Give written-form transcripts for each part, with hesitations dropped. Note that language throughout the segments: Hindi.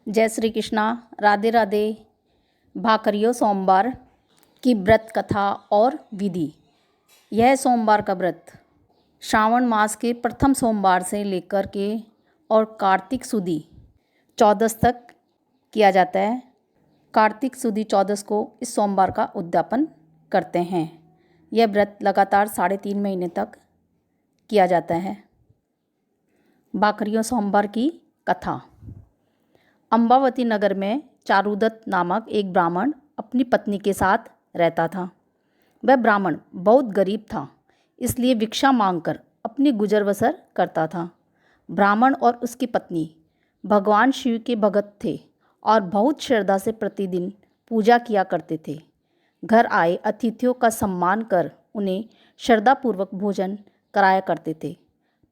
जय श्री कृष्णा। राधे राधे। भाकरियो सोमवार की व्रत कथा और विधि। यह सोमवार का व्रत श्रावण मास के प्रथम सोमवार से लेकर के और कार्तिक सुदी चौदस तक किया जाता है। कार्तिक सुदी चौदस को इस सोमवार का उद्यापन करते हैं। यह व्रत लगातार 3.5 महीने तक किया जाता है। भाकरियो सोमवार की कथा। अम्बावती नगर में चारुदत्त नामक एक ब्राह्मण अपनी पत्नी के साथ रहता था। वह ब्राह्मण बहुत गरीब था, इसलिए भिक्षा मांगकर अपनी गुजर बसर करता था। ब्राह्मण और उसकी पत्नी भगवान शिव के भक्त थे और बहुत श्रद्धा से प्रतिदिन पूजा किया करते थे। घर आए अतिथियों का सम्मान कर उन्हें श्रद्धापूर्वक भोजन कराया करते थे।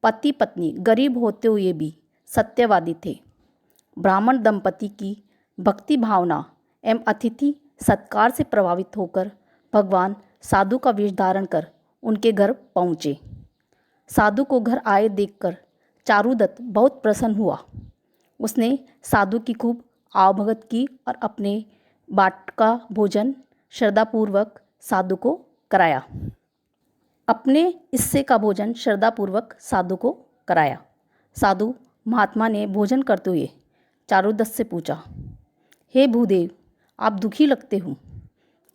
पति पत्नी गरीब होते हुए भी सत्यवादी थे। ब्राह्मण दंपति की भक्ति भावना एवं अतिथि सत्कार से प्रभावित होकर भगवान साधु का वेश धारण कर उनके घर पहुँचे। साधु को घर आए देखकर चारुदत्त बहुत प्रसन्न हुआ। उसने साधु की खूब आवभगत की और अपने बाट का भोजन श्रद्धापूर्वक साधु को कराया। अपने हिस्से का भोजन श्रद्धापूर्वक साधु को कराया। साधु महात्मा ने भोजन करते हुए चारुदत्त से पूछा, हे भूदेव, आप दुखी लगते हो,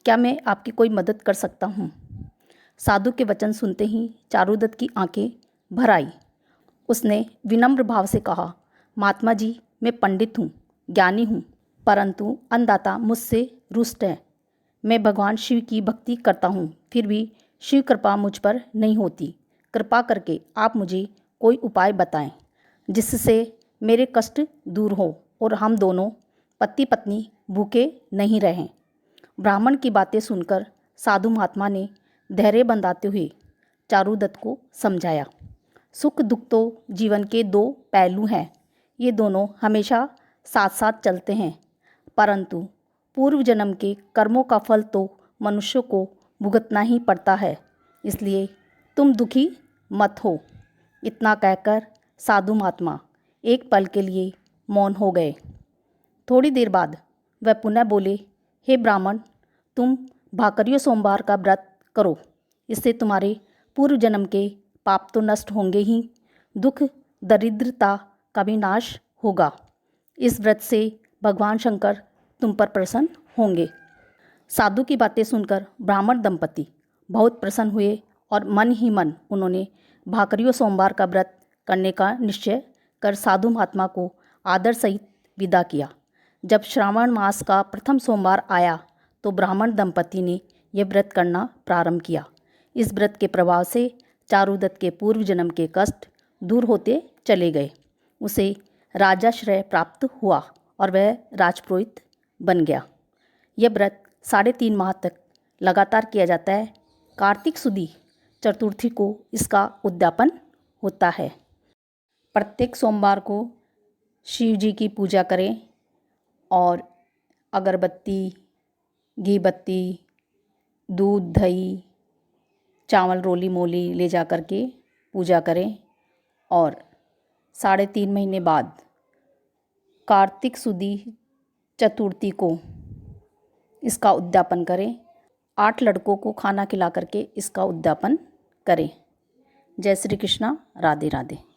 क्या मैं आपकी कोई मदद कर सकता हूँ? साधु के वचन सुनते ही चारुदत्त की आंखें भर आई। उसने विनम्र भाव से कहा, महात्मा जी, मैं पंडित हूँ, ज्ञानी हूँ, परंतु अन्नदाता मुझसे रुष्ट है। मैं भगवान शिव की भक्ति करता हूँ, फिर भी शिव कृपा मुझ पर नहीं होती। कृपा करके आप मुझे कोई उपाय बताएं जिससे मेरे कष्ट दूर हो और हम दोनों पति पत्नी भूखे नहीं रहें। ब्राह्मण की बातें सुनकर साधु महात्मा ने धैर्य बंधाते हुए चारुदत्त को समझाया, सुख दुख तो जीवन के दो पहलू हैं, ये दोनों हमेशा साथ साथ चलते हैं, परंतु पूर्व जन्म के कर्मों का फल तो मनुष्य को भुगतना ही पड़ता है, इसलिए तुम दुखी मत हो। इतना कहकर साधु महात्मा एक पल के लिए मौन हो गए। थोड़ी देर बाद वह पुनः बोले, हे ब्राह्मण, तुम भाकरियो सोमवार का व्रत करो, इससे तुम्हारे पूर्व जन्म के पाप तो नष्ट होंगे ही, दुख दरिद्रता का भी नाश होगा। इस व्रत से भगवान शंकर तुम पर प्रसन्न होंगे। साधु की बातें सुनकर ब्राह्मण दंपति बहुत प्रसन्न हुए और मन ही मन उन्होंने भाकरियो सोमवार का व्रत करने का निश्चय कर साधु महात्मा को आदर सहित विदा किया। जब श्रावण मास का प्रथम सोमवार आया तो ब्राह्मण दंपति ने यह व्रत करना प्रारंभ किया। इस व्रत के प्रभाव से चारुदत्त के पूर्व जन्म के कष्ट दूर होते चले गए। उसे राजाश्रय प्राप्त हुआ और वह राजपुरोहित बन गया। यह व्रत 3.5 माह तक लगातार किया जाता है। कार्तिक सुदी चतुर्थी को इसका उद्यापन होता है। प्रत्येक सोमवार को शिव जी की पूजा करें और अगरबत्ती, घी बत्ती, दूध, दही, चावल, रोली मोली ले जा कर के पूजा करें और 3.5 महीने बाद कार्तिक सुदी चतुर्थी को इसका उद्यापन करें। 8 लड़कों को खाना खिला करके इसका उद्यापन करें। जय श्री कृष्णा। राधे राधे।